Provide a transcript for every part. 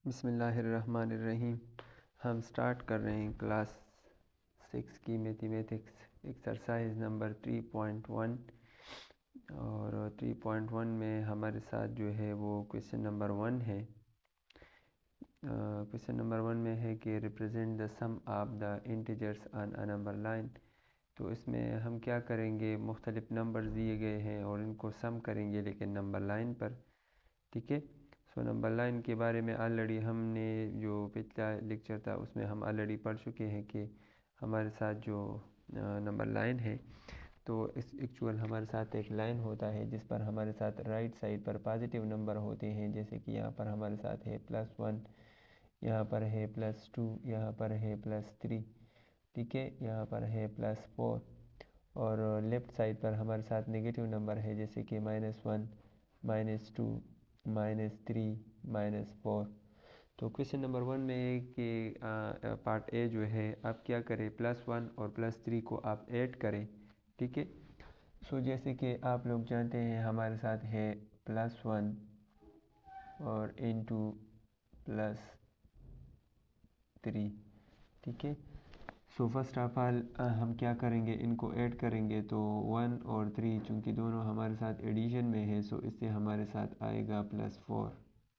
बिस्मिल्लाहिर्रहमानिर्रहीम। हम स्टार्ट कर रहे हैं क्लास 6 की मैथमेटिक्स एक्सरसाइज नंबर 3.1 और 3.1 में हमारे साथ जो है वो क्वेश्चन नंबर 1 है। क्वेश्चन नंबर 1 में है कि represent the sum of the integers on a number line. तो इसमें हम क्या करेंगे, मुख्तलिफ नंबर्स दिए गए हैं और इनको सम करेंगे लेकिन नंबर लाइन पर। ठीक है। सो नंबर लाइन के बारे में ऑलरेडी हमने जो पिछला लेक्चर था उसमें हम ऑलरेडी पढ़ चुके हैं कि हमारे साथ जो नंबर लाइन है, तो इस एक्चुअल हमारे साथ एक लाइन होता है जिस पर हमारे साथ राइट साइड पर पॉजिटिव नंबर होते हैं। जैसे कि यहाँ पर हमारे साथ है +1, यहाँ पर है +2, यहाँ पर है +3, ठीक है, यहाँ पर है +4 और लेफ़्ट साइड पर हमारे साथ नेगेटिव नंबर है जैसे कि -1, -2, -3, -4। तो क्वेश्चन नंबर 1 में है कि पार्ट ए जो है आप क्या करें, +1 और +3 को आप ऐड करें। ठीक है। सो जैसे कि आप लोग जानते हैं हमारे साथ है +1 और इंटू +3। ठीक है। सो फर्स्ट ऑफ ऑल हम क्या करेंगे, इनको ऐड करेंगे। तो 1 और 3 चूँकि दोनों हमारे साथ एडिशन में है, सो इससे हमारे साथ आएगा +4।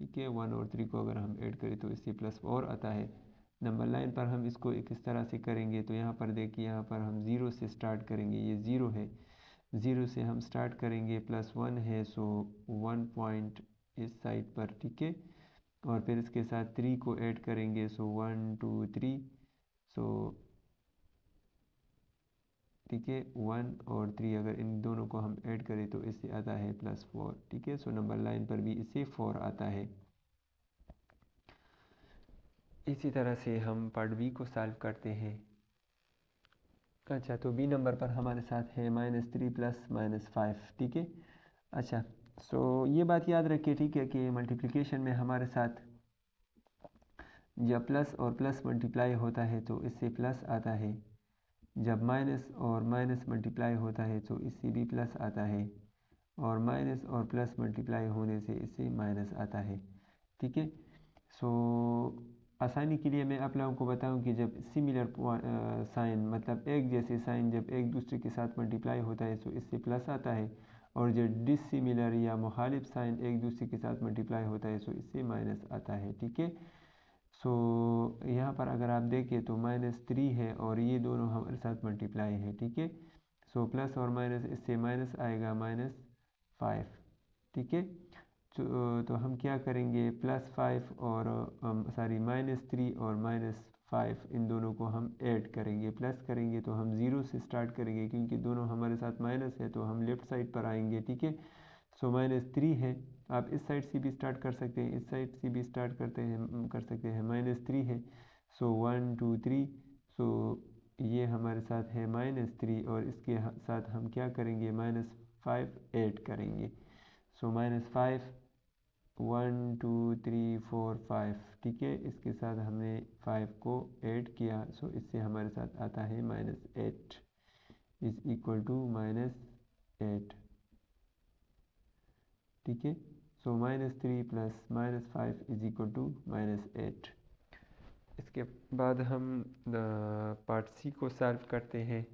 ठीक है। 1 और 3 को अगर हम ऐड करें तो इससे +4 आता है। नंबर लाइन पर हम इसको किस तरह से करेंगे, तो यहाँ पर देखिए, यहाँ पर हम 0 से स्टार्ट करेंगे। ये 0 है, 0 से हम स्टार्ट करेंगे। +1 है, सो 1 पॉइंट इस साइड पर। ठीक है। और फिर इसके साथ 3 को ऐड करेंगे, सो 1 2 3। सो ठीक है, 1 और 3 अगर इन दोनों को हम ऐड करें तो इससे आता है +4। ठीक है। सो नंबर लाइन पर भी इससे 4 आता है। इसी तरह से हम पार्ट बी को सॉल्व करते हैं। अच्छा, तो बी नंबर पर हमारे साथ है -3 + -5। ठीक है। अच्छा, सो ये बात याद रखिए, ठीक है, कि मल्टीप्लिकेशन में हमारे साथ जब प्लस और प्लस मल्टीप्लाई होता है तो इससे प्लस आता है, जब माइनस और माइनस मल्टीप्लाई होता है तो इससे भी प्लस आता है, और माइनस और प्लस मल्टीप्लाई होने से इससे माइनस आता है। ठीक है। सो आसानी के लिए मैं आप लोगों को बताऊं कि जब सिमिलर साइन, मतलब एक जैसे साइन जब एक दूसरे के साथ मल्टीप्लाई होता है तो इससे प्लस आता है, और जब डिसिमिलर या मुखालिफ साइन एक दूसरे के साथ मल्टीप्लाई होता है तो इससे माइनस आता है। ठीक है। सो यहाँ पर अगर आप देखें तो -3 है और ये दोनों हमारे साथ मल्टीप्लाई है। ठीक है। सो प्लस और माइनस, इससे माइनस आएगा -5। ठीक है। तो हम क्या करेंगे, +5 और -3 और -5 इन दोनों को हम ऐड करेंगे। प्लस करेंगे तो हम 0 से स्टार्ट करेंगे, क्योंकि दोनों हमारे साथ माइनस है तो हम लेफ़्ट साइड पर आएंगे। ठीक है। सो -3 है, आप इस साइड से भी स्टार्ट कर सकते हैं, इस साइड से भी स्टार्ट कर सकते हैं। -3 है, सो 1 2 3। सो ये हमारे साथ है -3 और इसके साथ हम क्या करेंगे, -5 ऐड करेंगे। सो -5, 1 2 3 4 5। ठीक है। इसके साथ हमने 5 को ऐड किया, सो इससे हमारे साथ आता है -8 इज इक्वल टू -8। ठीक है। सो -3 + -5 इज इक्वल टू -8। इसके बाद हम पार्ट सी को सॉल्व करते हैं।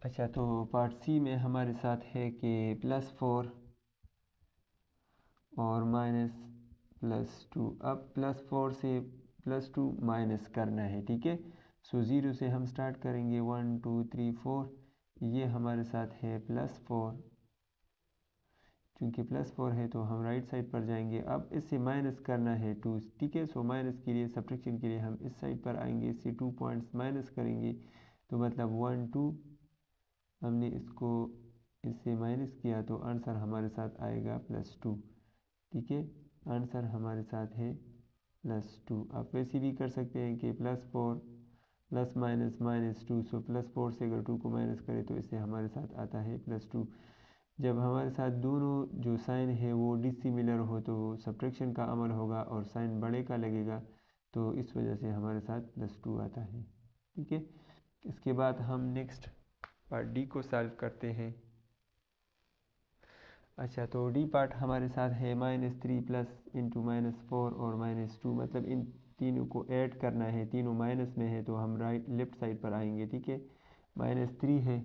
अच्छा, तो पार्ट सी में हमारे साथ है कि +4 और -+2। अब +4 से +2 माइनस करना है। ठीक है। सो 0 से हम स्टार्ट करेंगे, 1 2 3 4। ये हमारे साथ है +4, चूँकि +4 है तो हम राइट साइड पर जाएंगे। अब इससे माइनस करना है 2। ठीक है। सो माइनस के लिए, सब्ट्रैक्शन के लिए हम इस साइड पर आएंगे, इससे 2 पॉइंट्स माइनस करेंगे। तो मतलब 1 2, हमने इसको इससे माइनस किया तो आंसर हमारे साथ आएगा +2। ठीक है। आंसर हमारे साथ है +2। आप वैसे भी कर सकते हैं कि +4 + -2। सो +4 से अगर 2 को माइनस करें तो इससे हमारे साथ आता है +2। जब हमारे साथ दोनों जो साइन है वो डिसिमिलर हो तो सब्ट्रैक्शन का अमल होगा और साइन बड़े का लगेगा, तो इस वजह से हमारे साथ +2 आता है। ठीक है। इसके बाद हम नेक्स्ट पार्ट डी को सॉल्व करते हैं। अच्छा, तो डी पार्ट हमारे साथ है -3 प्लस इंटू -4 और -2, मतलब इन तीनों को ऐड करना है, तीनों माइनस में है तो हम राइट लेफ्ट साइड पर आएंगे, ठीक है। -3 है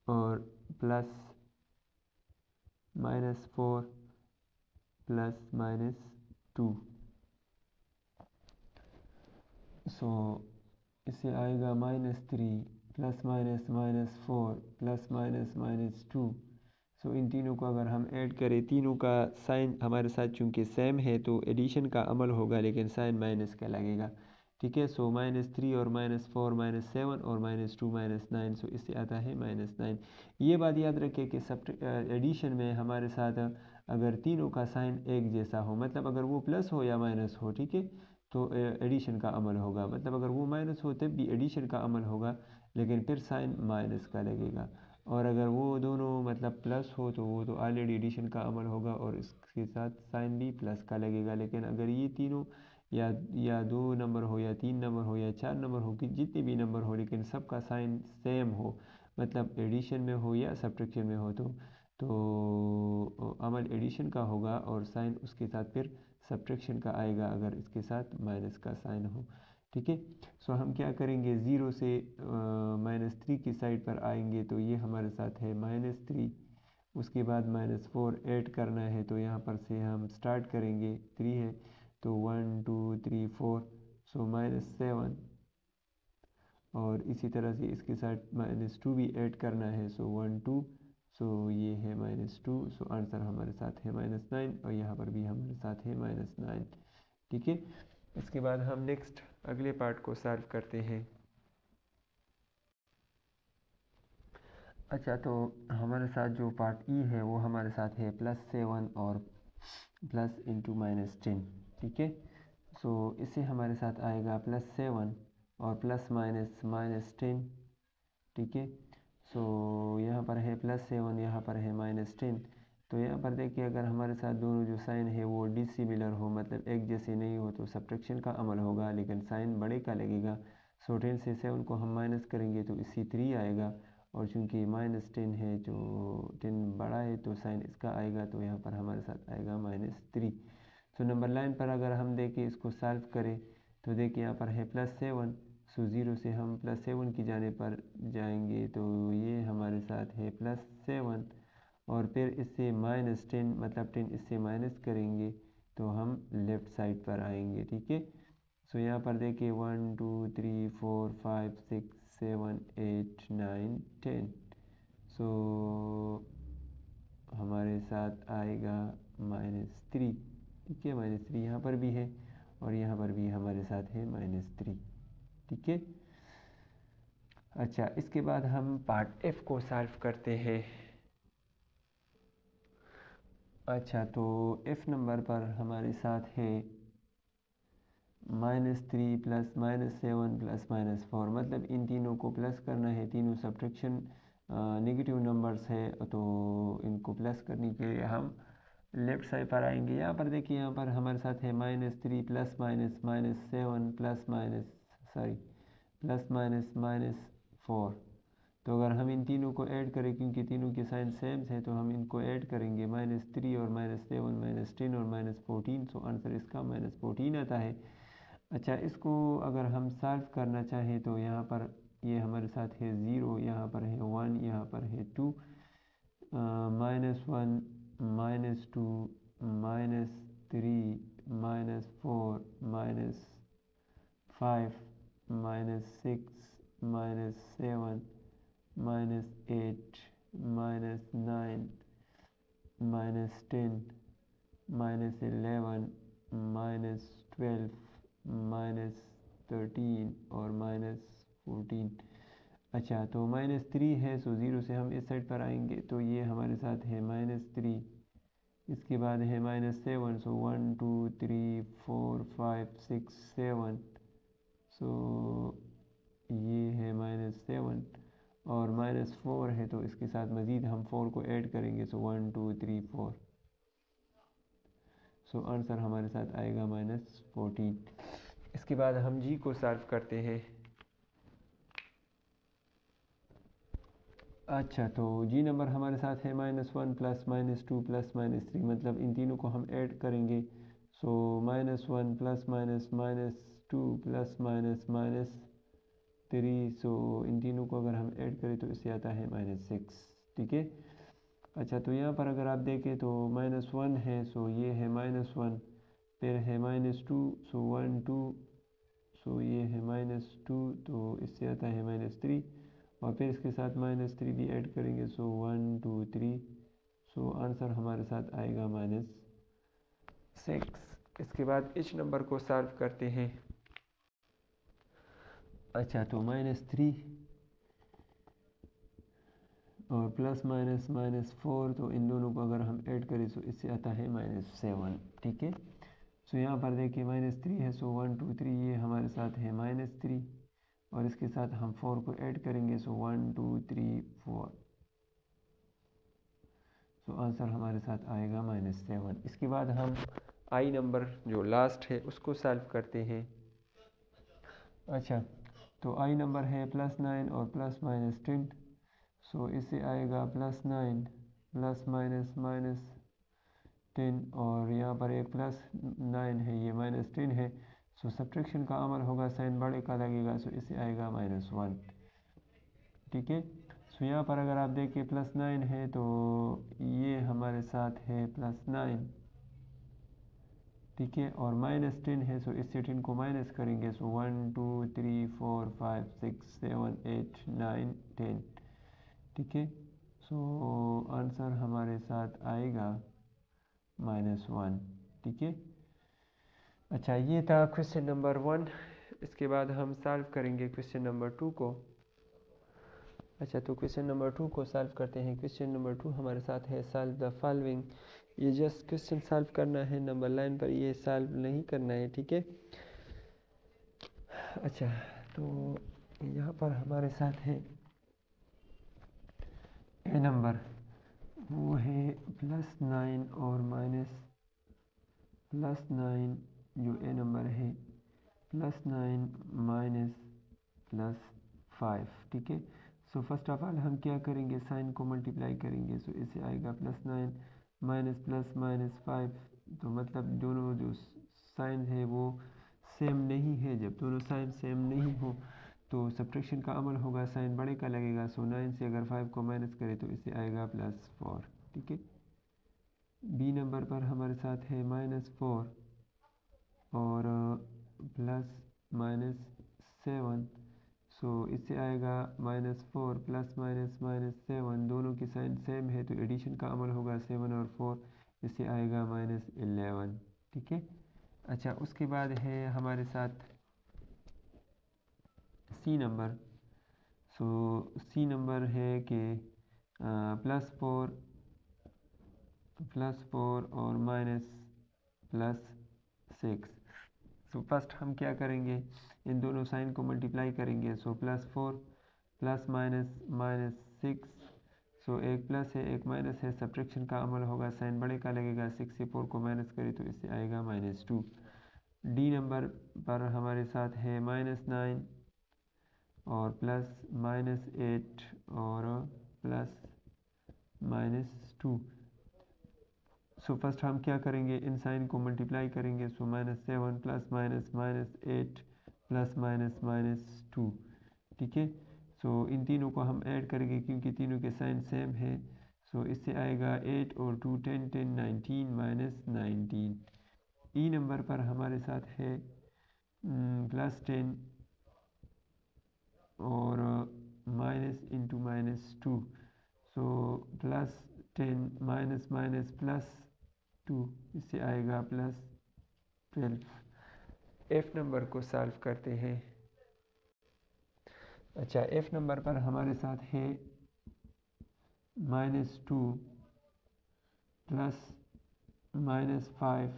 और प्लस -4 प्लस -2, सो इससे आएगा -3 प्लस -4 प्लस -2। सो इन तीनों को अगर हम ऐड करें, तीनों का साइन हमारे साथ चूंकि सेम है तो एडिशन का अमल होगा लेकिन साइन माइनस का लगेगा, ठीक है। सो -3 और -4 -7 और -2 -9, सो इससे आता है -9। ये बात याद रखिए कि सब एडिशन में हमारे साथ अगर तीनों का साइन एक जैसा हो, मतलब अगर वो प्लस हो या माइनस हो, ठीक है, तो एडिशन का अमल होगा, मतलब अगर वो माइनस हो तब भी एडिशन का अमल होगा लेकिन फिर साइन माइनस का लगेगा। और अगर वो दोनों मतलब प्लस हो तो वो तो ऑलरेडी एडिशन का अमल होगा और इसके साथ साइन भी प्लस का लगेगा। लेकिन अगर ये तीनों या 2 नंबर हो या 3 नंबर हो या 4 नंबर हो, कि जितने भी नंबर हो लेकिन सबका साइन सेम हो, मतलब एडिशन में हो या सब्ट्रैक्शन में हो, तो अमल एडिशन का होगा और साइन उसके साथ फिर सब्ट्रैक्शन का आएगा अगर इसके साथ माइनस का साइन हो, ठीक है। सो हम क्या करेंगे, ज़ीरो से -3 की साइड पर आएंगे तो ये हमारे साथ है -3, उसके बाद -4 ऐड करना है तो यहाँ पर से हम स्टार्ट करेंगे, 3 है तो 1 2 3 4, सो -7, और इसी तरह से इसके साथ -2 भी ऐड करना है, सो 1 2, सो ये है -2, सो आंसर हमारे साथ है -9 और यहाँ पर भी हमारे साथ है -9, ठीक है। इसके बाद हम नेक्स्ट अगले पार्ट को सॉल्व करते हैं। अच्छा, तो हमारे साथ जो पार्ट ई है वो हमारे साथ है +7 और प्लस इंटू -10, ठीक है। सो इससे हमारे साथ आएगा +7 और प्लस -10, ठीक है। सो यहाँ पर है +7, यहाँ पर है -10, तो यहाँ पर देखिए अगर हमारे साथ दोनों जो साइन है वो डिसिमिलर हो, मतलब एक जैसे नहीं हो, तो सब्ट्रैक्शन का अमल होगा लेकिन साइन बड़े का लगेगा। सो 10 से 7 को हम माइनस करेंगे तो इससे 3 आएगा, और चूंकि -10 है, जो 10 बड़ा है तो साइन इसका आएगा, तो यहाँ पर हमारे साथ आएगा -3। सो नंबर लाइन पर अगर हम देखें इसको सॉल्व करें तो देखिए यहाँ पर है +7, सो ज़ीरो से हम +7 की जाने पर जाएंगे तो ये हमारे साथ है +7, और फिर इससे -10, मतलब 10 इससे माइनस करेंगे तो हम लेफ़्ट साइड पर आएंगे, ठीक है। सो यहाँ पर देखिए 1 2 3 4 5 6 7 8 9 10, सो हमारे साथ आएगा -3, ठीक है। -3 यहाँ पर भी है और यहाँ पर भी हमारे साथ है -3, ठीक है। अच्छा, इसके बाद हम पार्ट एफ को सॉल्व करते हैं। अच्छा, तो एफ नंबर पर हमारे साथ है -3 प्लस -7 प्लस -4, मतलब इन तीनों को प्लस करना है, तीनों सब्ट्रैक्शन नेगेटिव नंबर्स है तो इनको प्लस करने के लिए हम लेफ़्ट साइड पर आएंगे। यहाँ पर देखिए, यहाँ पर हमारे साथ है -3 प्लस -7 प्लस -4, तो अगर हम इन तीनों को ऐड करें, क्योंकि तीनों के साइन सेम है तो हम इनको ऐड करेंगे, -3 और -7 -10 और -14, सो आंसर इसका -14 आता है। अच्छा, इसको अगर हम सॉल्व करना चाहें तो यहाँ पर ये हमारे साथ है 0, यहाँ पर है 1, यहाँ पर है 2, -1 -2 -3 -4 -5 -6 -7 -8 -9 -10 -11 -12 -13 और -14। अच्छा, तो -3 है, सो ज़ीरो से हम इस साइड पर आएंगे तो ये हमारे साथ है -3, इसके बाद है -7, सो 1 2 3 4 5 6 7, सो ये है -7, और -4 है तो इसके साथ मज़ीद हम 4 को ऐड करेंगे, सो 1 2 3 4, सो आंसर हमारे साथ आएगा -14। इसके बाद हम जी को सॉल्व करते हैं। अच्छा, तो जी नंबर हमारे साथ है -1 प्लस -2 प्लस -3, मतलब इन तीनों को हम ऐड करेंगे। सो -1 प्लस -2 प्लस -3, सो इन तीनों को अगर हम ऐड करें तो इससे आता है -6। ठीक है। अच्छा, तो यहाँ पर अगर आप देखें तो -1 है, सो ये है -1, फिर है -2, सो 1 2, सो ये है -2, तो इससे आता है -3, और फिर इसके साथ -3 भी ऐड करेंगे, सो 1 2 3, सो आंसर हमारे साथ आएगा -6। इसके बाद इस नंबर को सॉल्व करते हैं। अच्छा, तो -3 और प्लस -4, तो इन दोनों को अगर हम ऐड करें तो इससे आता है -7। ठीक है। सो यहाँ पर देखिए -3 है, सो 1 2 3, ये हमारे साथ है -3, और इसके साथ हम 4 को ऐड करेंगे, सो 1 2 3 4, सो आंसर हमारे साथ आएगा -7। इसके बाद हम आई नंबर जो लास्ट है उसको सॉल्व करते हैं। अच्छा, तो आई नंबर है +9 और +10, सो इससे आएगा +9 प्लस -10, और यहाँ पर एक +9 है, ये -10 है, सो सब्ट्रैक्शन का अमल होगा, साइन बड़े का लगेगा, सो इससे आएगा -1। ठीक है। सो यहाँ पर अगर आप देखिए +9 है, तो ये हमारे साथ है +9। ठीक है, और -10 है, सो इससे 10 को माइनस करेंगे, सो 1 2 3 4 5 6 7 8 9 10। ठीक है। सो आंसर हमारे साथ आएगा -1। ठीक है। अच्छा, ये था क्वेश्चन नंबर 1। इसके बाद हम सॉल्व करेंगे क्वेश्चन नंबर 2 को। अच्छा, तो क्वेश्चन नंबर 2 को सॉल्व करते हैं। क्वेश्चन नंबर 2 हमारे साथ है सॉल्व द फॉलोइंग। ये जस्ट क्वेश्चन सॉल्व करना है, नंबर लाइन पर ये सॉल्व नहीं करना है। ठीक है। अच्छा, तो यहाँ पर हमारे साथ है ए नंबर, वो है +9 और +9, जो ए नंबर है +9 +5। ठीक है। सो फर्स्ट ऑफ ऑल हम क्या करेंगे, साइन को मल्टीप्लाई करेंगे, सो इससे आएगा +9 -+-5, तो मतलब दोनों जो साइन है वो सेम नहीं है। जब दोनों साइन सेम नहीं हो तो सब्ट्रैक्शन का अमल होगा, साइन बड़े का लगेगा, सो 9 से अगर 5 को माइनस करें तो इससे आएगा +4। ठीक है। बी नंबर पर हमारे साथ है -4 और +-7, सो इससे आएगा -4 +-7, दोनों की साइन सेम है तो एडिशन का अमल होगा, 7 और 4, इससे आएगा -11। ठीक है। अच्छा, उसके बाद है हमारे साथ सी नंबर। सो सी नंबर है कि +4 और -+6। सो फर्स्ट हम क्या करेंगे, इन दोनों साइन को मल्टीप्लाई करेंगे, सो +4 +-6, सो एक प्लस है एक माइनस है, सब्ट्रैक्शन का अमल होगा, साइन बड़े का लगेगा, 6 से 4 को माइनस करें तो इससे आएगा -2। डी नंबर पर हमारे साथ है -9 और +-8 और +-2। सो फर्स्ट हम क्या करेंगे, इन साइन को मल्टीप्लाई करेंगे, सो -7 +-8 +-2। ठीक है। सो इन तीनों को हम ऐड करेंगे क्योंकि तीनों के साइन सेम है, सो इससे आएगा 8 और 2 10 10 19 -19। ई नंबर पर हमारे साथ है +10 और -(-2), सो +10 -++2, इससे आएगा +12। एफ नंबर को सॉल्व करते हैं। अच्छा, एफ नंबर पर हमारे साथ है -2 +-5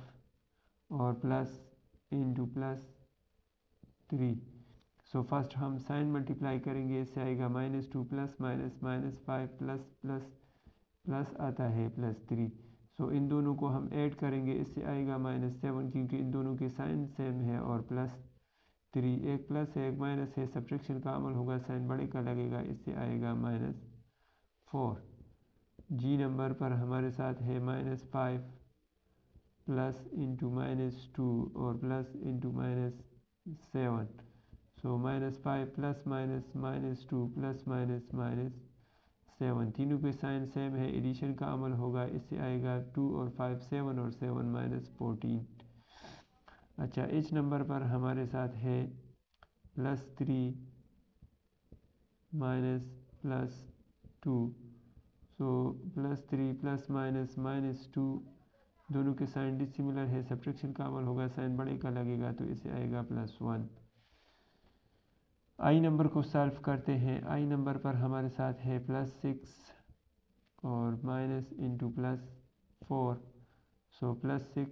और +(+3). सो फर्स्ट हम साइन मल्टीप्लाई करेंगे, इससे आएगा -2 प्लस -5 प्लस प्लस प्लस आता है +3। सो इन दोनों को हम ऐड करेंगे, इससे आएगा -7 क्योंकि इन दोनों के साइन सेम है, और +3, एक प्लस है एक माइनस है, सब्ट्रैक्शन का अमल होगा, साइन बड़े का लगेगा, इससे आएगा 4। जी नंबर पर हमारे साथ है -5 प्लस इंटू -2 और प्लस इंटू -7। सो -5 प्लस -2 प्लस -7, तीनों के साइन सेम है, एडिशन का अमल होगा, इससे आएगा 2 और 5 7 और 7 -14। अच्छा, एच नंबर पर हमारे साथ है +3 माइनस +2। सो +3 प्लस -2, दोनों के साइन डिसिमिलर है, सब्ट्रैक्शन का अमल होगा, साइन बड़े का लगेगा तो इसे आएगा +1। आई नंबर को सॉल्व करते हैं। आई नंबर पर हमारे साथ है +6 और माइनस इंटू +4। सो +6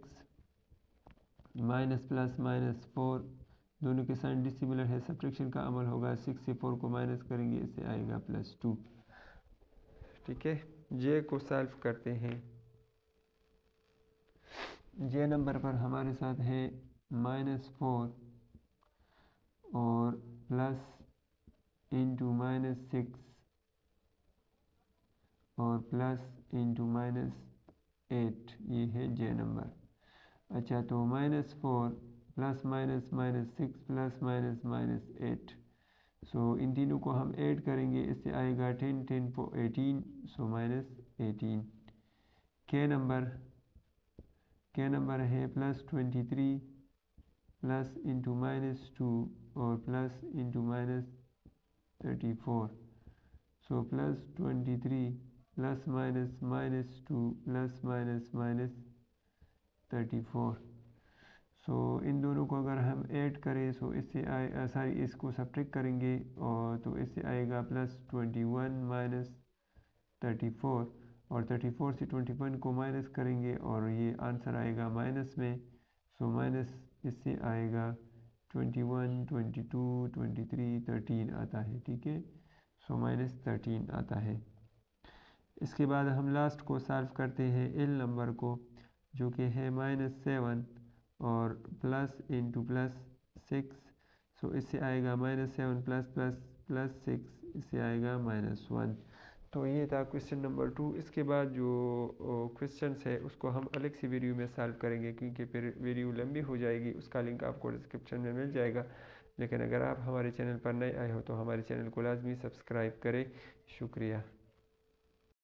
-+-4, दोनों के साइन डिसिमिलर है, सब्ट्रैक्शन का अमल होगा, 6 से 4 को माइनस करेंगे, इससे आएगा +2। ठीक है, जे को सॉल्व करते हैं। जे नंबर पर हमारे साथ है -4 और प्लस इंटू -6 और प्लस इंटू -8, ये है जे नंबर। अच्छा, तो -4 प्लस -6 प्लस -8, सो इन तीनों को हम ऐड करेंगे, इससे आएगा 10 10 18, सो -18। के नंबर है +23 प्लस इंटू -2 और प्लस इंटू -34। सो +23 प्लस -2 प्लस -34। सो इन दोनों को अगर हम ऐड करें, सो इससे इसको सब्ट्रैक्ट करेंगे और तो इससे आएगा +21 -34, और 34 से 21 को माइनस करेंगे और ये आंसर आएगा माइनस में। सो माइनस इससे आएगा 21 22 23 13 आता है। ठीक है, सो -13 आता है। इसके बाद हम लास्ट को सॉल्व करते हैं, एल नंबर को, जो कि है -7 और प्लस इंटू +6। सो इससे आएगा -7 प्लस 6, इससे आएगा -1। तो ये था क्वेश्चन नंबर 2। इसके बाद जो क्वेश्चंस है उसको हम अलग से वीडियो में सॉल्व करेंगे, क्योंकि फिर वीडियो लंबी हो जाएगी। उसका लिंक आपको डिस्क्रिप्शन में मिल जाएगा। लेकिन अगर आप हमारे चैनल पर नए आए हो तो हमारे चैनल को लाजमी सब्सक्राइब करें। शुक्रिया।